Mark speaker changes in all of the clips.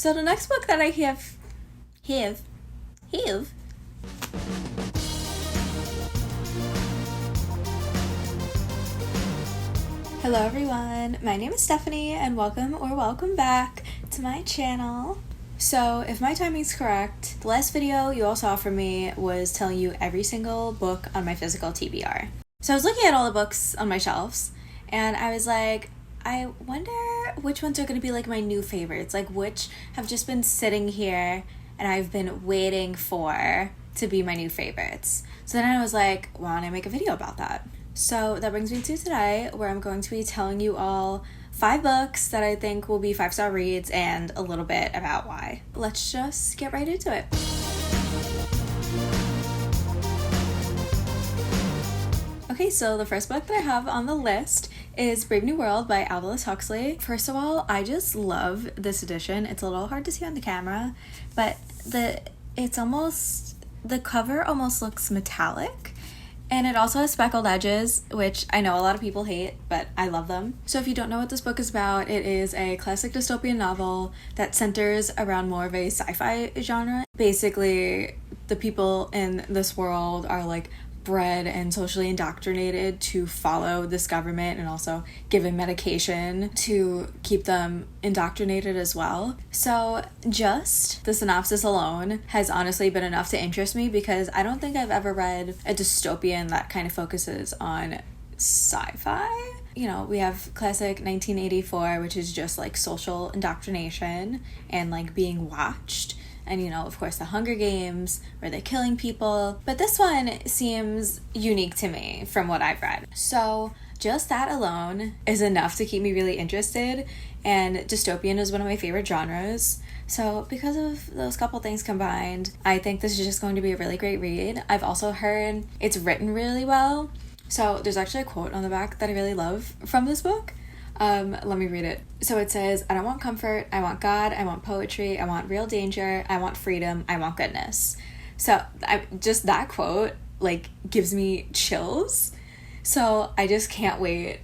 Speaker 1: So the next book that I have. Hello everyone, my name is Stephanie and welcome back to my channel. So if my timing's correct, the last video you all saw from me was telling you every single book on my physical TBR. So I was looking at all the books on my shelves and I was like, I wonder which ones are going to be like my new favorites, like which have just been sitting here and I've been waiting for to be my new favorites. So then I was like, why don't I make a video about that? So that brings me to today, where I'm going to be telling you all 5 books that I think will be 5-star reads and a little bit about why. Let's just get right into it. Okay, so the first book that I have on the list is Brave New World by Aldous Huxley. First of all, I just love this edition. It's a little hard to see on the camera, but the cover almost looks metallic, and it also has speckled edges, which I know a lot of people hate, but I love them. So if you don't know what this book is about, it is a classic dystopian novel that centers around more of a sci-fi genre. Basically, the people in this world are like bred and socially indoctrinated to follow this government and also given medication to keep them indoctrinated as well. So just the synopsis alone has honestly been enough to interest me, because I don't think I've ever read a dystopian that kind of focuses on sci-fi. You know, we have classic 1984, which is just like social indoctrination and like being watched. And, you know, of course, the Hunger Games, where they're killing people. But this one seems unique to me from what I've read. So just that alone is enough to keep me really interested. And dystopian is one of my favorite genres. So because of those couple things combined, I think this is just going to be a really great read. I've also heard it's written really well. So there's actually a quote on the back that I really love from this book. Let me read it. So it says, I don't want comfort, I want God, I want poetry, I want real danger, I want freedom, I want goodness. So just that quote like gives me chills. So I just can't wait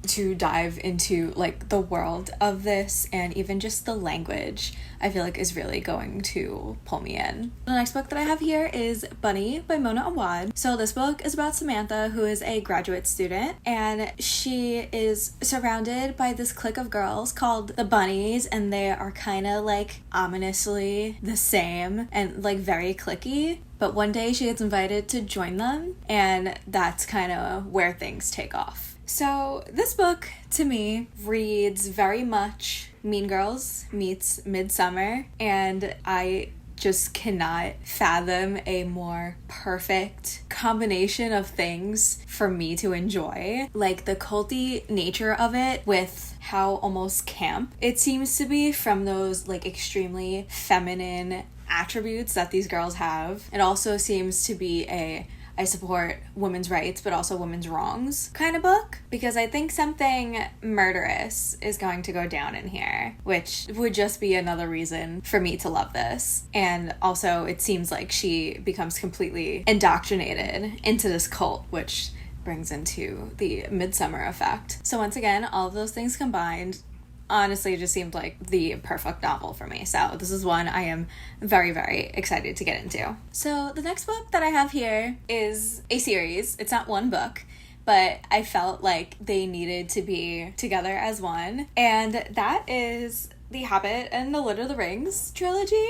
Speaker 1: to dive into like the world of this, and even just the language I feel like is really going to pull me in. The next book that I have here is Bunny by Mona Awad. So this book is about Samantha, who is a graduate student, and she is surrounded by this clique of girls called the Bunnies, and they are kind of like ominously the same and like very cliquey. But one day she gets invited to join them, and that's kind of where things take off. So this book, to me, reads very much Mean Girls meets Midsummer, and I just cannot fathom a more perfect combination of things for me to enjoy. Like the culty nature of it with how almost camp it seems to be from those like extremely feminine attributes that these girls have. It also seems to be I support women's rights, but also women's wrongs kind of book, because I think something murderous is going to go down in here, which would just be another reason for me to love this. And also it seems like she becomes completely indoctrinated into this cult, which brings into the Midsummer effect. So once again, all of those things combined honestly just seemed like the perfect novel for me. So this is one I am very, very excited to get into. So the next book that I have here is a series. It's not one book, but I felt like they needed to be together as one. And that is The Hobbit and the Lord of the Rings trilogy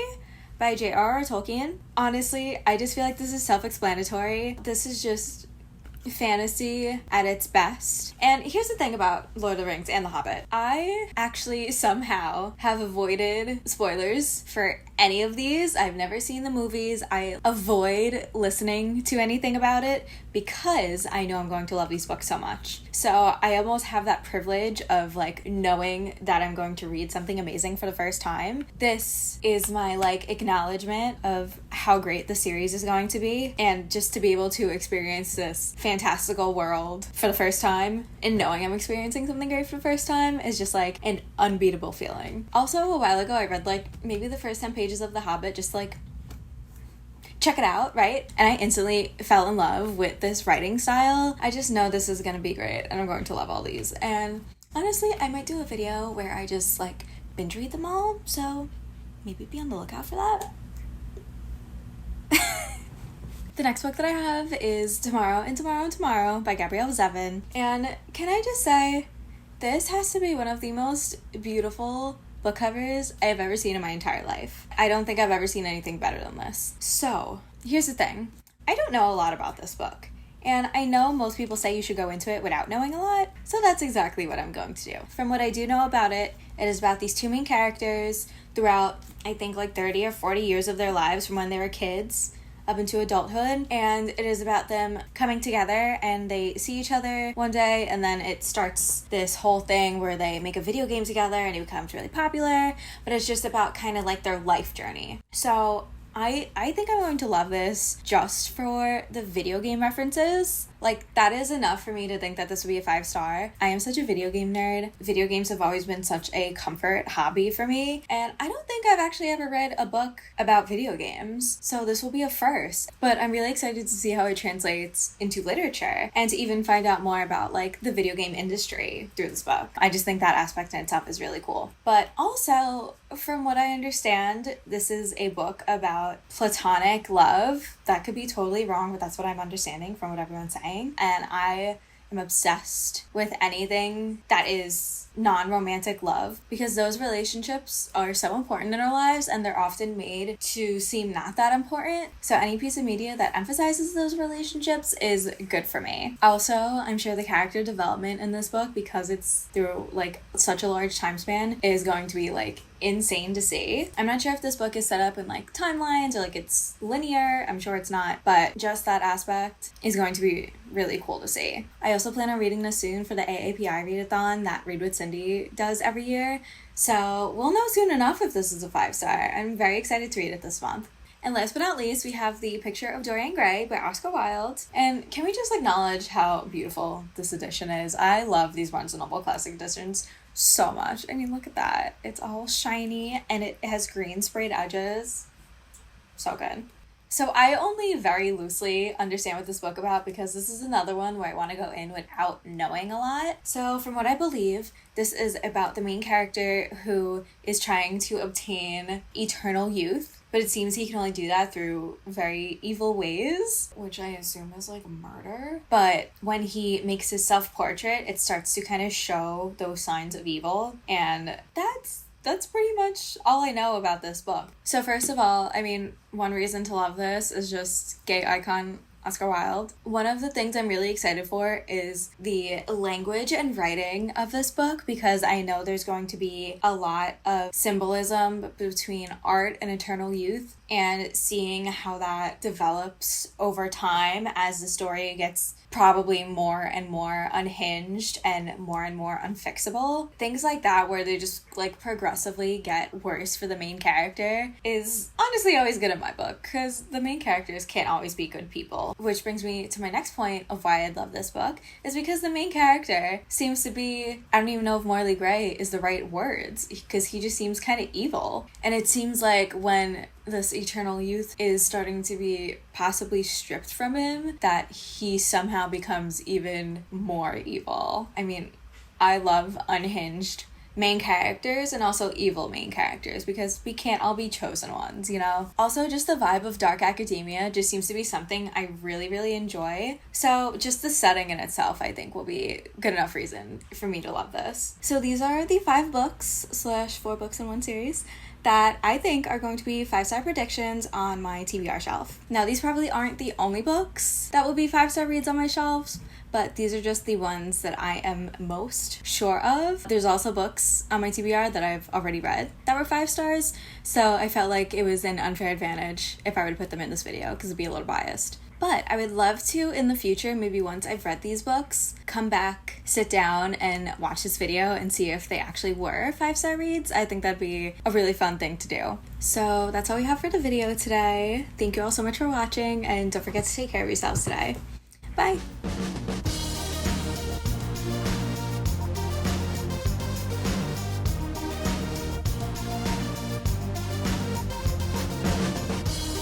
Speaker 1: by J.R.R. Tolkien. Honestly, I just feel like this is self-explanatory. This is just fantasy at its best. And here's the thing about Lord of the Rings and The Hobbit. I actually somehow have avoided spoilers for any of these. I've never seen the movies. I avoid listening to anything about it because I know I'm going to love these books so much. So I almost have that privilege of like knowing that I'm going to read something amazing for the first time. This is my like acknowledgement of how great the series is going to be, and just to be able to experience this fantastical world for the first time and knowing I'm experiencing something great for the first time is just like an unbeatable feeling. Also, a while ago I read like maybe the first 10 pages of The Hobbit, just like check it out, right? And I instantly fell in love with this writing style. I just know this is gonna be great and I'm going to love all these. And honestly, I might do a video where I just like binge read them all, so maybe be on the lookout for that. The next book that I have is Tomorrow and Tomorrow and Tomorrow by Gabrielle Zevin. And can I just say, this has to be one of the most beautiful book covers I have ever seen in my entire life. I don't think I've ever seen anything better than this. So, here's the thing. I don't know a lot about this book. And I know most people say you should go into it without knowing a lot, so that's exactly what I'm going to do. From what I do know about it, it is about these two main characters throughout, I think, like 30 or 40 years of their lives from when they were kids up into adulthood, and it is about them coming together, and they see each other one day, and then it starts this whole thing where they make a video game together and it becomes really popular, but it's just about kind of like their life journey. So I think I'm going to love this just for the video game references. Like, that is enough for me to think that this would be a 5-star. I am such a video game nerd. Video games have always been such a comfort hobby for me, and I don't think I've actually ever read a book about video games, so this will be a first. But I'm really excited to see how it translates into literature, and to even find out more about, like, the video game industry through this book. I just think that aspect in itself is really cool. But also, from what I understand, this is a book about platonic love. That could be totally wrong, but that's what I'm understanding from what everyone's saying. And I am obsessed with anything that is non-romantic love, because those relationships are so important in our lives, and they're often made to seem not that important. So any piece of media that emphasizes those relationships is good for me. Also, I'm sure the character development in this book, because it's through like such a large time span, is going to be like insane to see. I'm not sure if this book is set up in like timelines or like it's linear. I'm sure it's not, but just that aspect is going to be really cool to see. I also plan on reading this soon for the AAPI readathon that Read with Cindy does every year, so we'll know soon enough if this is a 5-star. I'm very excited to read it this month. And last but not least, we have The Picture of Dorian Gray by Oscar Wilde. And can we just acknowledge how beautiful this edition is? I love these Barnes & Noble Classic editions so much. I mean, look at that. It's all shiny, and it has green sprayed edges. So good. So I only very loosely understand what this book about, because this is another one where I want to go in without knowing a lot. So from what I believe, this is about the main character who is trying to obtain eternal youth, but it seems he can only do that through very evil ways, which I assume is like murder. But when he makes his self-portrait, it starts to kind of show those signs of evil, and that's pretty much all I know about this book. So first of all, I mean, one reason to love this is just gay icon Oscar Wilde. One of the things I'm really excited for is the language and writing of this book, because I know there's going to be a lot of symbolism between art and eternal youth, and seeing how that develops over time as the story gets probably more and more unhinged and more unfixable. Things like that, where they just like progressively get worse for the main character, is honestly always good in my book, because the main characters can't always be good people. Which brings me to my next point of why I love this book, is because the main character seems to be, I don't even know if morally gray is the right words, because he just seems kind of evil. And it seems like when this eternal youth is starting to be possibly stripped from him, that he somehow becomes even more evil. I mean, I love unhinged main characters and also evil main characters, because we can't all be chosen ones, you know? Also, just the vibe of dark academia just seems to be something I really enjoy. So just the setting in itself, I think, will be good enough reason for me to love this. So these are the 5 books / 4 books in one series that I think are going to be 5-star predictions on my TBR shelf. Now, these probably aren't the only books that will be 5-star reads on my shelves, but these are just the ones that I am most sure of. There's also books on my TBR that I've already read that were 5 stars, so I felt like it was an unfair advantage if I were to put them in this video, because it'd be a little biased. But I would love to, in the future, maybe once I've read these books, come back, sit down, and watch this video and see if they actually were 5-star reads. I think that'd be a really fun thing to do. So that's all we have for the video today. Thank you all so much for watching, and don't forget to take care of yourselves today. Bye!